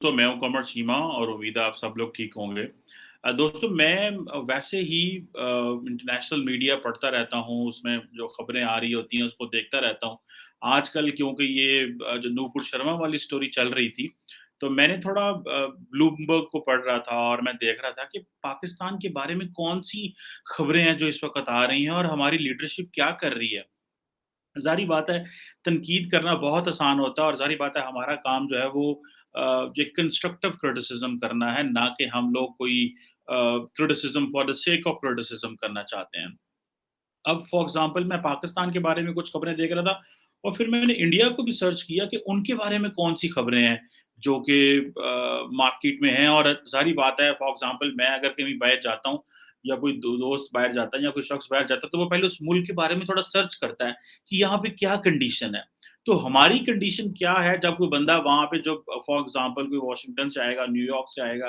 तो मैं हूँ कमर चीमा और उम्मीद है आप सब लोग ठीक होंगे। दोस्तों मैं वैसे ही इंटरनेशनल मीडिया पढ़ता रहता हूँ, उसमें जो खबरें आ रही होती हैं उसको देखता रहता हूँ। आजकल क्योंकि ये जो नूपुर शर्मा वाली स्टोरी चल रही थी, तो मैंने थोड़ा ब्लूमबर्ग को पढ़ रहा था और मैं देख रहा था कि पाकिस्तान के बारे में कौन-सी खबरें हैं जो इस वक़्त आ रही हैं और हमारी लीडरशिप क्या कर रही है। ज़ाहिर बात है, तनकीद करना बहुत आसान होता है और ज़ाहिर बात है हमारा काम जो है वो जो कंस्ट्रक्टिव क्रिटिसिज़्म करना है, ना कि हम लोग कोई criticism for the sake of criticism करना चाहते हैं। अब फॉर एग्ज़ाम्पल मैं पाकिस्तान के बारे में कुछ खबरें देख रहा था और फिर मैंने इंडिया को भी सर्च किया कि उनके बारे में कौन-सी खबरें हैं जो कि मार्केट में हैं और ज़ाहिर बात है फॉर एग्ज़ाम्पल मैं अगर कहीं बाहर जाता हूँ या कोई दोस्त बाहर जाता है या कोई शख्स बाहर जाता है, तो वो पहले उस मुल्क के बारे में थोड़ा सर्च करता है कि यहाँ पे क्या कंडीशन है। तो हमारी कंडीशन क्या है जब कोई बंदा वहाँ पे जो फॉर एग्ज़ाम्पल कोई वाशिंगटन से आएगा, न्यूयॉर्क से आएगा,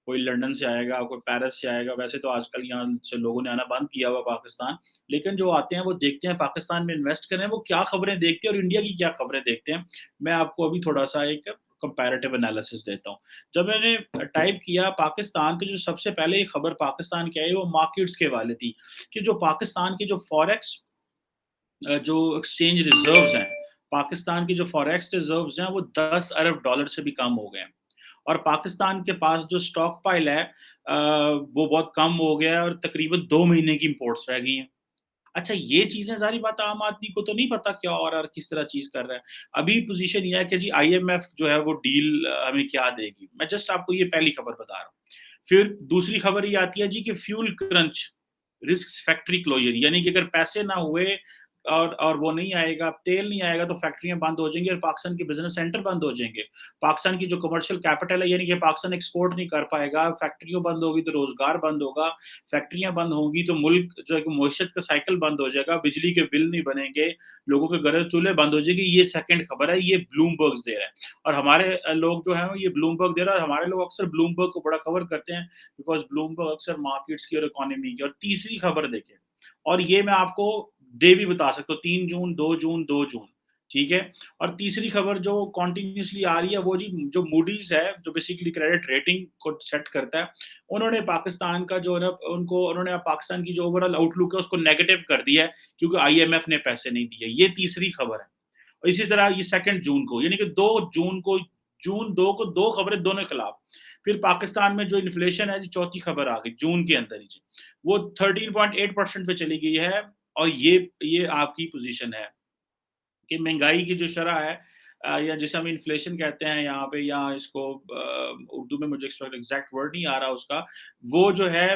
कोई लंदन से आएगा, कोई पेरिस से आएगा, वैसे तो आजकल यहाँ से लोगों ने आना बंद किया हुआ पाकिस्तान। लेकिन जो आते हैं वो देखते हैं पाकिस्तान में इन्वेस्ट कर रहे हैं, वो क्या खबरें देखते हैं और इंडिया की क्या खबरें देखते हैं। मैं आपको अभी थोड़ा-सा एक कंपैरेटिव एनालिसिस देता हूँ। जब मैंने टाइप किया पाकिस्तान की जो सबसे पहले ये खबर पाकिस्तान की आई वो मार्केट्स के हवाले थी, कि जो पाकिस्तान की जो फॉरेक्स जो एक्सचेंज रिज़र्व्स हैं, पाकिस्तान की जो फॉरेक्स रिज़र्व्स हैं वो 10 अरब डॉलर से भी कम हो गए हैं। और पाकिस्तान के पास जो स्टॉक पाइल है वो बहुत कम हो गया है और तकरीबन 2 महीने की इम्पोर्ट्स रह गई हैं। अच्छा ये चीज़ें ज़ाहिर बात है आम आदमी को तो नहीं पता क्या हो रहा है और किस तरह चीज़ कर रहा है। अभी पोज़ीशन ये है कि जी आईएमएफ जो है वो डील हमें क्या देगी। मैं जस्ट आपको ये पहली खबर बता रहा हूँ। फिर दूसरी खबर ये आती है जी कि fuel crunch, risks factory closure यानी कि अगर पैसे ना हुए और वो नहीं आएगा, तेल नहीं आएगा तो फैक्ट्रियाँ बंद हो जाएँगी और पाकिस्तान के बिज़नेस सेंटर बंद हो जाएँगे। पाकिस्तान की जो कमर्शियल कैपिटल है यानी कि पाकिस्तान एक्सपोर्ट नहीं कर पाएगा, फैक्ट्रियों बंद होगी तो रोज़गार बंद होगा, फैक्ट्रियाँ बंद होंगी तो मुल्क जो है कि मईशत का साइकिल बंद हो जाएगा, बिजली के बिल नहीं बनेंगे, लोगों के घर चूल्हे बंद हो जाएँगे। ये सेकंड खबर है, ये ब्लूमबर्ग दे रहा है और हमारे लोग जो हैं ये ब्लूमबर्ग दे रहा है और हमारे लोग अक्सर ब्लूमबर्ग को बड़ा कवर करते हैं बिकॉज़ ब्लूमबर्ग अक्सर मार्केट्स की और इकोनॉमी की और तीसरी खबर देखें और ये मैं आपको डे भी बता सकता हूँ 3 जून, 2 जून, 2 जून, ठीक है? और तीसरी खबर जो कंटीन्यूअसली आ रही है वो जी जो मूडीज़ है, जो बेसिकली क्रेडिट रेटिंग को सेट करता है, उन्होंने पाकिस्तान का जो है ना उनको उन्होंने पाकिस्तान की जो ओवरऑल आउटलुक है उसको नेगेटिव कर दिया है क्योंकि आईएमएफ ने पैसे नहीं दिए। ये तीसरी खबर है। और इसी तरह ये 2 जून को यानी कि 2 जून को जून 2 को 2 खबरें दोनों के खिलाफ। फिर पाकिस्तान में जो इन्फ्लेशन है जी चौथी खबर आ गई जून के अंदर ही जी। वो 13.8% पे चली गई है और ये आपकी पोज़ीशन है कि महँगाई की जो शरह है या जिसे हम इन्फ्लेशन कहते हैं यहाँ पे या इसको उर्दू में मुझे इस वक़्त एग्ज़ैक्ट वर्ड नहीं आ रहा उसका, वो जो है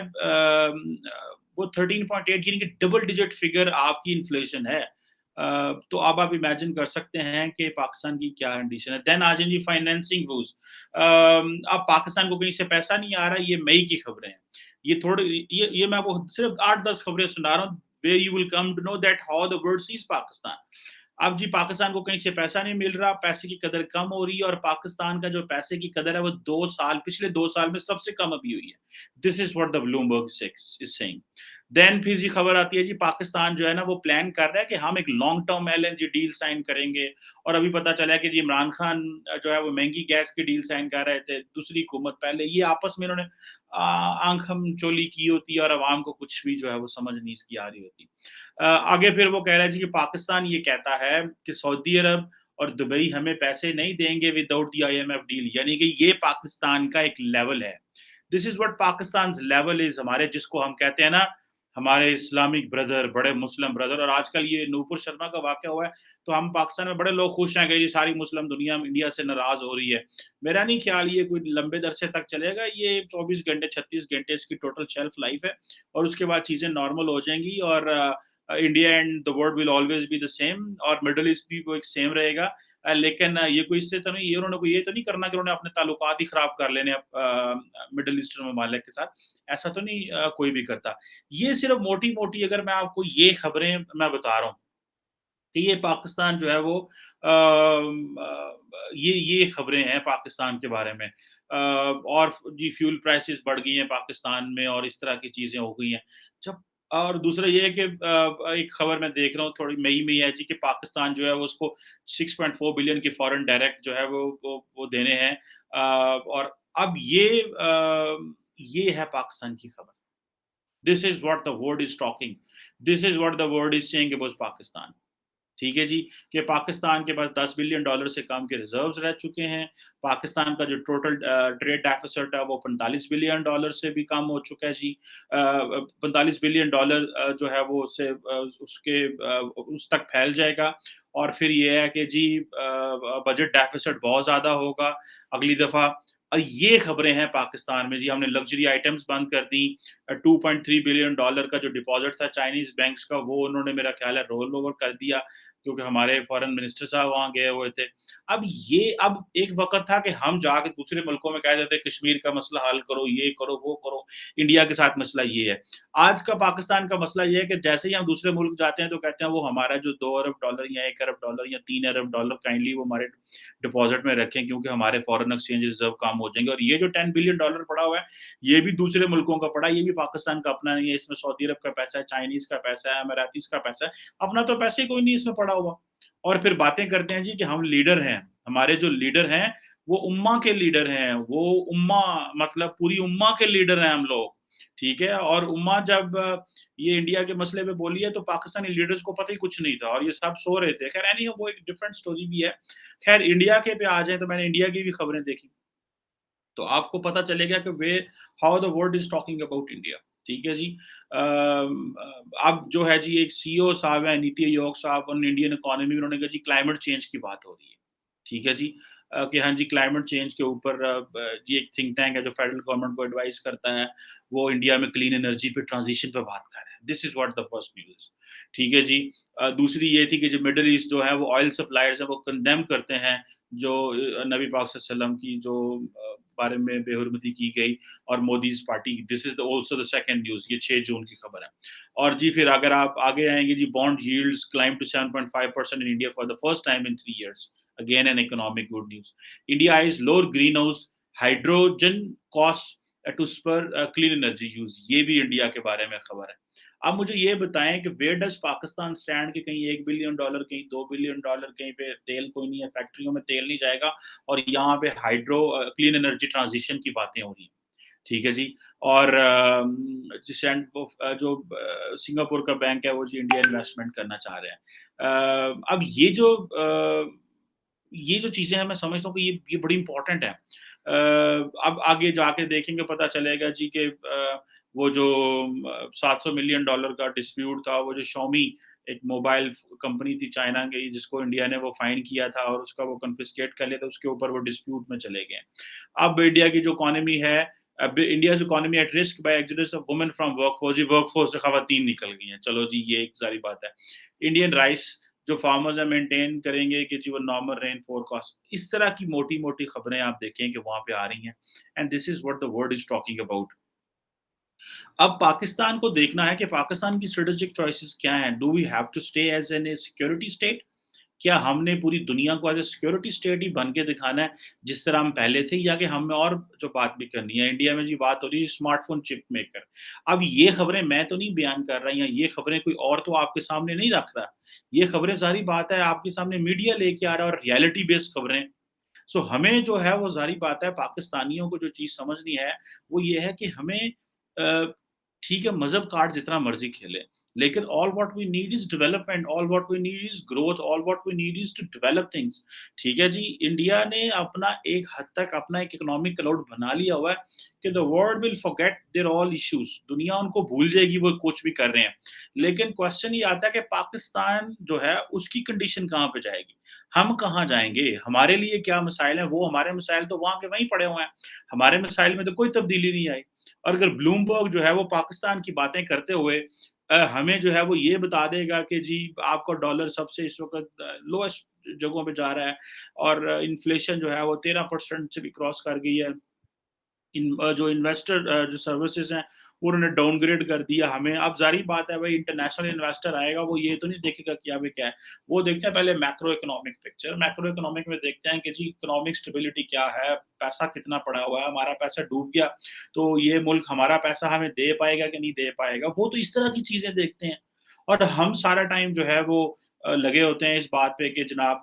वो 13.8 यानी कि डबल डिजिट फ़िगर आपकी इन्फ्लेशन है। तो अब आप इमेजिन कर सकते हैं कि पाकिस्तान की क्या कंडीशन है। देन आ जाएँ जी फाइनेंसिंग रूल्स अब पाकिस्तान को कहीं से पैसा नहीं आ रहा, ये मई की खबरें हैं। ये थोड़ी ये मैं आपको सिर्फ़ 8-10 खबरें सुना रहा हूँ, where you will come to know that how the world sees Pakistan. अब जी पाकिस्तान को कहीं से पैसा नहीं मिल रहा, पैसे की कदर कम हो रही है और पाकिस्तान का जो पैसे की कदर है वो 2 साल पिछले 2 साल में सबसे कम अभी हुई है। This is what the Bloomberg is saying. Then फिर जी खबर आती है जी पाकिस्तान जो है ना वो प्लान कर रहा है कि हम एक long term LNG deal sign करेंगे और अभी पता चला है कि जी इमरान खान जो है वो महँगी गैस की डील साइन कर रहे थे, दूसरी हुकूमत पहले ये आपस में इन्होंने आँख हमचोली की होती है और अवाम को कुछ भी जो है वो समझ नहीं इसकी आ रही होती। आगे फिर वो कह रहा है जी कि पाकिस्तान ये कहता है कि सऊदी अरब और दुबई हमें पैसे नहीं देंगे विदाउट द आईएमएफ डील यानी कि ये पाकिस्तान का एक लेवल है। This is what Pakistan's level is हमारे जिसको हम कहते हैं ना, हमारे इस्लामिक ब्रदर, बड़े मुस्लिम ब्रदर और आजकल ये नूपुर शर्मा का वाक़या हुआ है, तो हम पाकिस्तान में बड़े लोग खुश हैं कि ये सारी मुस्लिम दुनिया इंडिया से नाराज़ हो रही है। मेरा नहीं ख़्याल ये कोई लंबे अरसे तक चलेगा, ये 24 घंटे, 36 घंटे इसकी टोटल शेल्फ लाइफ़ है और उसके बाद चीज़ें नॉर्मल हो जाएँगी और India and the world will always be the same और मिडल ईस्ट भी वो एक सेम रहेगा। लेकिन ये कोई इससे तो नहीं ये उन्होंने कोई ये तो नहीं करना कि उन्होंने अपने ताल्लुकात ही ख़राब कर लेने मिडल ईस्टर्न ममालिक के साथ, ऐसा तो नहीं कोई भी करता। ये सिर्फ़ मोटी-मोटी अगर मैं आपको ये खबरें मैं बता रहा हूँ, कि ये पाकिस्तान जो है वो ये खबरें हैं पाकिस्तान के बारे में। और जी फ्यूल प्राइसेस बढ़ गई हैं पाकिस्तान में और इस तरह की चीज़ें हो गई हैं। जब और दूसरा ये है कि एक खबर मैं देख रहा हूँ थोड़ी मई में है जी कि पाकिस्तान जो है वो उसको 6.4 बिलियन की फॉरेन डायरेक्ट जो है वो देने हैं और अब ये है पाकिस्तान की खबर। This is what the world is talking, this is what the world is saying about Pakistan. ठीक है जी, कि पाकिस्तान के पास $10 बिलियन से कम के रिज़र्व्स रह चुके हैं। पाकिस्तान का जो टोटल ट्रेड डेफ़िसिट है वो $45 बिलियन से भी कम हो चुका है जी। 45 बिलियन जो है वो उस तक फैल जाएगा और फिर ये है कि जी बजट डेफ़िसिट बहुत ज़्यादा होगा अगली दफ़ा। ये खबरें हैं पाकिस्तान में जी, हमने लग्ज़री आइटम्स बंद कर दी। $2.3 बिलियन का जो डिपॉज़िट था चाइनीज़ बैंक्स का वो उन्होंने मेरा ख़्याल है रोल ओवर कर दिया। क्योंकि हमारे फॉरेन मिनिस्टर साहब वहाँ गए हुए थे। अब एक वक़्त था कि हम जाके दूसरे मुल्कों में कह देते कश्मीर का मसला हल करो, ये करो, वो करो, इंडिया के साथ मसला ये है। आज का पाकिस्तान का मसला ये है कि जैसे ही हम दूसरे मुल्क जाते हैं तो कहते हैं वो हमारा जो $2 अरब या $1 अरब या $3 अरब काइंडली वो हमारे डिपॉज़िट में रखें क्योंकि हमारे फॉरेन एक्सचेंज रिज़र्व कम हो जाएँगे और ये जो $10 बिलियन पड़ा हुआ है, ये भी दूसरे मुल्कों का पड़ा है, ये भी पाकिस्तान का अपना नहीं है, इसमें सऊदी अरब का पैसा है, चाइनीज़ का पैसा है, अमारातीज़ का पैसा है। अपना तो पैसे ही कोई नहीं इसमें पड़ा हुआ। और फिर बातें करते हैं जी कि हम लीडर हैं। हमारे जो लीडर हैं, वो उम्मा के लीडर हैं। वो उम्मा मतलब पूरी उम्मा के लीडर हैं हम लोग, ठीक है? और उम्मा जब ये इंडिया के मसले पे बोली है तो पाकिस्तानी लीडर्स को पता ही कुछ नहीं था और ये सब सो रहे थे। खैर एनी वो एक डिफरेंट स्टोरी भी है। खैर इंडिया के पे आ जाएँ तो मैंने इंडिया की भी खबरें देखी। तो आपको पता चलेगा कि how the world is talking about India, ठीक है जी। अब जो है जी एक सीईओ साहब हैं नीति आयोग साहब उन इंडियन इकोनॉमी में उन्होंने कहा जी क्लाइमेट चेंज की बात हो रही है, ठीक है जी। कि हाँ जी क्लाइमेट चेंज के ऊपर जी एक थिंक टैंक है जो फेडरल गवर्नमेंट को एडवाइस करता है, वो इंडिया में क्लीन एनर्जी पे ट्रांज़िशन पे बात कर रहे हैं। This is what the first news, ठीक है जी। दूसरी ये थी कि जो मिडल ईस्ट जो है वो ऑयल सप्लायर्स हैं वो कंडेम करते हैं जो नबी पाक सल्लल्लाहु अलैहि वसल्लम की जो बारे में बेहुरमती की गई और Modi's party this is the also the second news ये 6 जून की खबर है। और जी फिर अगर आप आगे आएँगे जी bond yields climb to 7.5% in India for the first time in 3 years. Again an economic good news. India eyes lower green house hydrogen cost to spur clean energy use ये भी इंडिया के बारे में खबर है। अब मुझे ये बताएँ कि वेयर डज़ पाकिस्तान स्टैंड कि कहीं $1 बिलियन कहीं $2 बिलियन कहीं पे तेल कोई नहीं है, फैक्ट्रियों में तेल नहीं जाएगा और यहाँ पे क्लीन एनर्जी ट्रांज़िशन की बातें हो रही हैं, ठीक है जी। और सिंगापुर का बैंक है वो जी इंडिया इन्वेस्टमेंट करना चाह रहे हैं। अब ये जो चीज़ें हैं मैं समझता हूँ कि ये बड़ी इम्पोर्टेंट है। अब आगे जाके देखेंगे पता चलेगा जी कि वो जो $700 मिलियन का डिस्प्यूट था, वो जो Xiaomi एक मोबाइल कंपनी थी चाइना की जिसको इंडिया ने वो फाइन किया था और उसका वो कॉन्फिस्केट कर लिया था, उसके ऊपर वो डिस्प्यूट में चले गए। अब इंडिया की जो इकोनॉमी है, अब India's economy at risk by exodus of women from workforce, ये वर्कफोर्स से खवातीन निकल गई हैं। चलो जी, ये एक सारी बात है। इंडियन राइस जो फार्मर्स हैं मेंटेन करेंगे कि जी वो नॉर्मल रेन फोरकास्ट इस तरह की मोटी-मोटी खबरें आप देखें कि वहाँ पे आ रही हैं and this is what the world is talking about. अब पाकिस्तान को देखना है कि पाकिस्तान की स्ट्रेटेजिक चॉइसेस क्या हैं? Do we have to stay as an a security state? क्या हमने पूरी दुनिया को एज़ अ सिक्योरिटी स्टेट ही बन के दिखाना है, जिस तरह हम पहले थे या कि हमें और जो बात भी करनी है? इंडिया में जी बात हो रही है स्मार्टफ़ोन चिप मेकर। अब ये खबरें मैं तो नहीं बयान कर रहा या ये खबरें कोई और तो आपके सामने नहीं रख रहा। ये खबरें ज़ाहिर बात है आपके सामने मीडिया लेके आ रहा है और रियलिटी बेस्ड खबरें। सो हमें जो है वो ज़ाहिर बात है पाकिस्तानियों को जो चीज़ समझनी है, वो ये है कि हमें अ, ठीक है मज़हब कार्ड जितना मर्ज़ी खेलें, लेकिन all what we need is development, all what we need is growth, all what we need is to develop things. ठीक है जी, इंडिया ने अपना एक हद तक अपना एक इकोनॉमिक क्लाउड बना लिया हुआ है कि the world will forget their all issues. दुनिया उनको भूल जाएगी वो कुछ भी कर रहे हैं। लेकिन क्वेश्चन ये आता है कि पाकिस्तान जो है उसकी कंडीशन कहाँ पे जाएगी? हम कहाँ जाएँगे? हमारे लिए क्या मसाइल हैं, वो हमारे मसाइल तो वहाँ के वहीं पड़े हुए हैं। हमारे मसाइल में तो कोई तब्दीली नहीं आई। और अगर ब्लूमबर्ग जो है वो पाकिस्तान की बातें करते हुए हमें जो है वो ये बता देगा कि जी आपका डॉलर सबसे इस वक़्त लोएस्ट जगहों पे जा रहा है और इन्फ्लेशन जो है वो 13% से भी क्रॉस कर गई है। जो इन्वेस्टर जो सर्विसेज़ हैं, वो उन्होंने डाउनग्रेड कर दिया हमें। अब ज़ाहिर बात है भई इंटरनेशनल इन्वेस्टर आएगा, वो ये तो नहीं देखेगा कि अभी क्या है। वो देखते हैं पहले macro economic picture, macro economic में देखते हैं कि जी इकोनॉमिक स्टेबिलिटी क्या है, पैसा कितना पड़ा हुआ है, हमारा पैसा डूब गया, तो ये मुल्क हमारा पैसा हमें दे पाएगा कि नहीं दे पाएगा। वो तो इस तरह की चीज़ें देखते हैं। और हम सारा टाइम जो है वो लगे होते हैं इस बात पे कि जनाब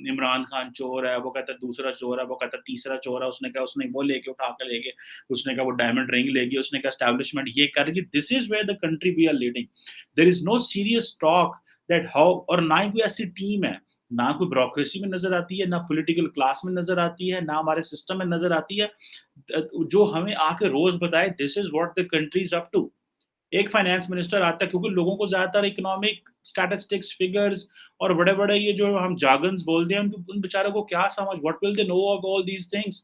इमरान खान चोर है, वो कहता है दूसरा चोर है, वो कहता है तीसरा चोर है, उसने कहा उसने वो लेके उठा के ले गए, उसने कहा वो डायमंड रिंग ले गई, उसने कहा एस्टैब्लिशमेंट ये कर रही है। This is where the country we are leading. There is no serious talk that how, और ना ही कोई ऐसी टीम है, ना कोई ब्यूरोक्रेसी में नज़र आती है, ना पॉलिटिकल क्लास में नज़र आती है, ना हमारे सिस्टम में नज़र आती है जो हमें आके रोज़ बताए this is what the country is up to. एक फाइनेंस मिनिस्टर आता है, क्योंकि लोगों को ज़्यादातर इकोनॉमिक स्टैटिस्टिक्स, फिगर्स और बड़े-बड़े ये जो हम जार्गन्स बोलते हैं, उनको उन बेचारों को क्या समझ, what will they know of all these things,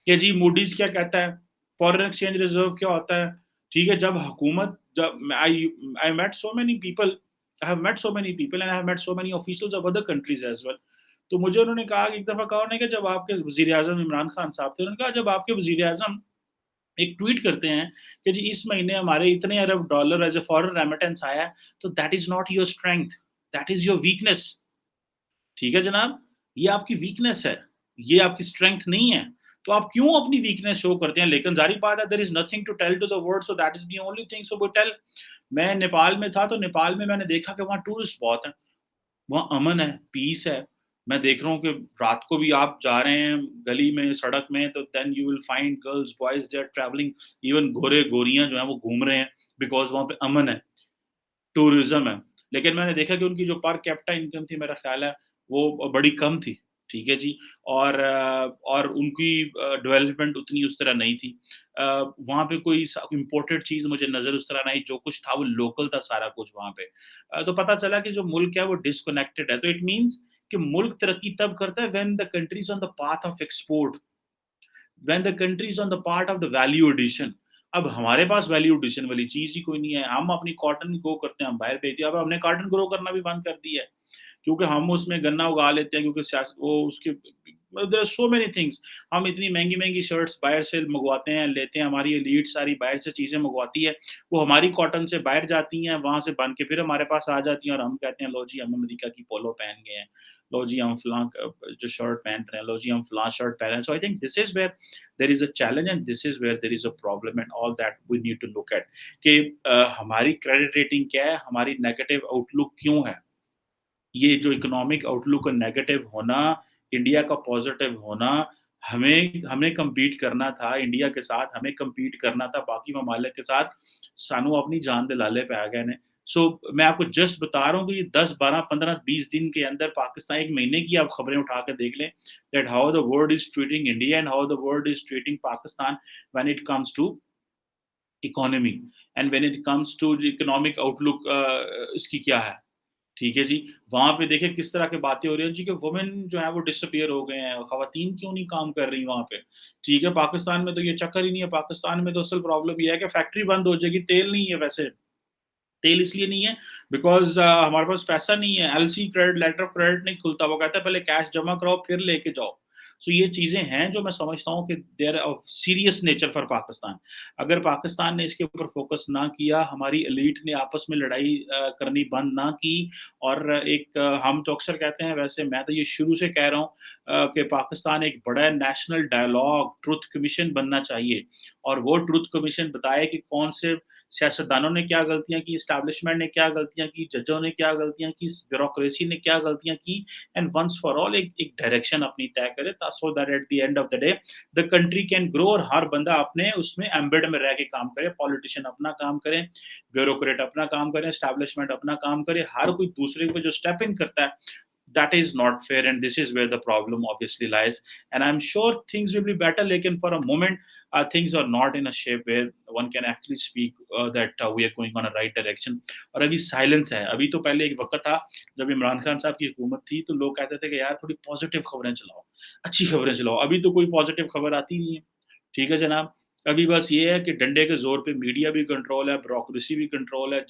कि जी मूडीज़ क्या कहता है, फॉरेन एक्सचेंज रिज़र्व क्या होता है, ठीक है? जब हुकूमत जब I met so many people, I have met so many people and I have met so many officials of other countries as well. तो मुझे उन्होंने कहा, एक दफ़ा कहा उन्होंने कि जब आपके वज़ीर-ए-आज़म इमरान खान साहब थे, उन्होंने कहा जब आपके वज़ीर-ए-आज़म एक ट्वीट करते हैं कि जी इस महीने हमारे इतने अरब dollar as a foreign remittance आया है, तो that is not your strength, that is your weakness. ठीक है जनाब? ये आपकी वीकनेस है, ये आपकी स्ट्रेंथ नहीं है। तो आप क्यों अपनी वीकनेस शो करते हैं? लेकिन ज़ाहिर बात है there is nothing to tell to the world, so that is the only thing so we tell. मैं नेपाल में था, तो नेपाल में मैंने देखा कि वहाँ टूरिस्ट बहुत हैं। वहाँ अमन है, पीस है। मैं देख रहा हूँ कि रात को भी आप जा रहे हैं गली में, सड़क में, तो then you will find girls, boys they are travelling, even गोरे-गोरियाँ जो हैं वो घूम रहे हैं, बिकॉज़ वहाँ पे अमन है, टूरिज़्म है। लेकिन मैंने देखा कि उनकी जो पर कैपिटा इनकम थी, मेरा ख़्याल है वो बड़ी कम थी, ठीक है जी? और उनकी डेवलपमेंट उतनी उस तरह नहीं थी। वहाँ पे कोई इम्पोर्टेड चीज़ मुझे नज़र उस तरह नहीं, जो कुछ था वो लोकल था सारा कुछ वहाँ पे। तो पता चला कि जो मुल्क है वो डिस्कनेक्टेड है। तो इट मीन्स कि मुल्क तरक्की तब करता है when the country is on the path of export, when the country is on the part of the value addition. अब हमारे पास वैल्यू एडिशन वाली चीज़ ही कोई नहीं है। हम अपनी कॉटन ग्रो करते हैं, हम बाहर भेजते हैं। अब हमने कॉटन ग्रो करना भी बंद कर दिया है। क्योंकि हम उसमें गन्ना उगा लेते हैं, क्योंकि वो उसके there are so many things. हम इतनी महँगी-महँगी शर्ट्स बाहर से मँगवाते हैं, लेते हैं, हमारी एलीट सारी बाहर से चीज़ें मँगवाती है। वो हमारी कॉटन से बाहर जाती हैं, वहाँ से बन के फिर हमारे पास आ जाती हैं, और हम कहते हैं लो जी हम अमेरिका की पोलो पहन गए हैं। लो जी हम फलाँ जो शर्ट पहन रहे हैं, लो जी हम फलाँ शर्ट पहन रहे हैं। So I think this is where there is a challenge and this is where there is a problem and all that we need to look at कि हमारी क्रेडिट रेटिंग क्या है? हमारी नेगेटिव आउटलुक क्यों है? ये जो इकोनॉमिक आउटलुक का नेगेटिव होना, इंडिया का पॉज़िटिव होना, हमें हमें कम्पीट करना था इंडिया के साथ, हमें कम्पीट करना था बाकी ममालिक के साथ, सानू अपनी जान दे लाले पे आ गए ने। सो मैं आपको जस्ट बता रहा हूँ कि ये 10, 12, 15, 20 दिन के अंदर पाकिस्तान, 1 महीने की आप खबरें उठा के देख लें, that how the world is treating India and how the world is treating Pakistan when it comes to economy and when it comes to the economic outlook इसकी क्या है। ठीक है जी। वहाँ पे देखिए किस तरह की बातें हो रही हैं जी कि वुमेन जो है वो डिसअपीयर हो गए हैं, ख़वातीन क्यों नहीं काम कर रही वहाँ पे। ठीक है, पाकिस्तान में तो ये चक्कर ही नहीं है, पाकिस्तान में तो असल प्रॉब्लम ये है कि फैक्ट्री बंद हो जाएगी, तेल नहीं है वैसे। तेल इसलिए नहीं है बिकॉज़ हमारे पास पैसा नहीं है, LC credit letter of credit नहीं खुलता, वो कहता है पहले कैश जमा कराओ फिर लेके जाओ। सो ये चीज़ें हैं जो मैं समझता हूँ कि they are of serious nature for Pakistan. अगर पाकिस्तान ने इसके ऊपर फ़ोकस ना किया, हमारी एलीट ने आपस में लड़ाई करनी बंद ना की, और हम तो अक्सर कहते हैं, वैसे मैं तो ये शुरू से कह रहा हूँ कि पाकिस्तान एक बड़ा नेशनल डायलॉग ट्रुथ कमीशन बनना चाहिए, और वो ट्रुथ कमीशन बताए कि कौन से सियासतदानों ने क्या गलतियाँ की, एस्टेब्लिशमेंट ने क्या गलतियाँ की, जजों ने क्या गलतियाँ की, ब्यूरोक्रेसी ने क्या गलतियाँ की, एंड वन्स फॉर ऑल एक एक डायरेक्शन अपनी तय करे, so that at the end of the day the country can grow, और हर बंदा अपने उसमें एम्बेड में रह के काम करे, पॉलिटिशियन अपना काम करे, ब्यूरोक्रेट अपना काम करे, एस्टेब्लिशमेंट अपना काम करे, हर कोई दूसरे पे जो स्टेप इन करता है, that is not fair, and this is where the problem obviously lies, and I'm sure things will be better, lekin for a moment things are not in a shape where one can actually speak that we are going on a right direction, और अभी silence है। अभी तो पहले एक वक्त था जब इमरान खान साहब की हुकूमत थी, तो लोग कहते थे कि यार थोड़ी पॉजिटिव खबरें चलाओ, अच्छी खबरें चलाओ। अभी तो कोई पॉजिटिव खबर आती नहीं है। ठीक है जनाब, अभी बस ये है कि डंडे के जोर पे मीडिया भी कंट्रोल है, ब्यूरोक्रेसी भी कंट्रोल है,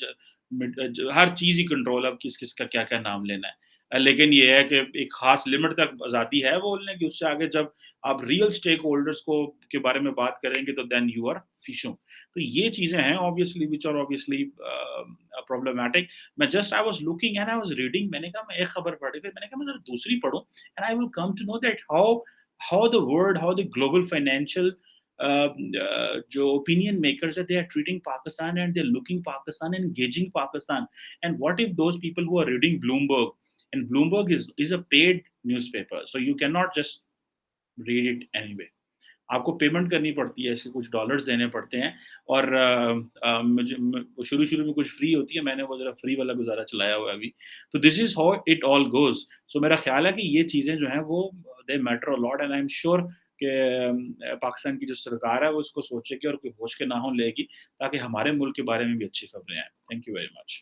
हर चीज़ ही कंट्रोल है, अब किस किस का क्या क्या नाम लेना है। लेकिन ये है कि एक ख़ास लिमिट तक आज़ादी है बोलने की, उससे आगे जब आप रियल स्टेक होल्डर्स को के बारे में बात करेंगे, तो देन यू आर फिशिंग। तो ये चीज़ें हैं obviously which are obviously problematic. मैं just I was looking and I was reading, मैंने कहा मैं एक खबर पढ़ी थी, मैंने कहा मैं ज़रा दूसरी पढूँ, and I will come to know that how the world, how the global financial जो opinion makers are, they are treating Pakistan, and they're looking Pakistan and gauging Pakistan. And what if those people who are reading Bloomberg and Bloomberg is a paid newspaper, so you can not just read it anyway. आपको payment करनी पड़ती है, ऐसे कुछ dollars देने पड़ते हैं और मुझे शुरू-शुरू में कुछ फ्री होती है, मैंने वो ज़रा फ्री वाला गुज़ारा चलाया हुआ है अभी। तो this is how it all goes. So मेरा ख़्याल है कि ये चीज़ें जो हैं वो they matter a lot and I am sure कि पाकिस्तान की जो सरकार है वो इसको सोचेगी और कोई होश के नाखून लेगी ताकि हमारे मुल्क के बारे में भी अच्छी खबरें आएँ। Thank you very much.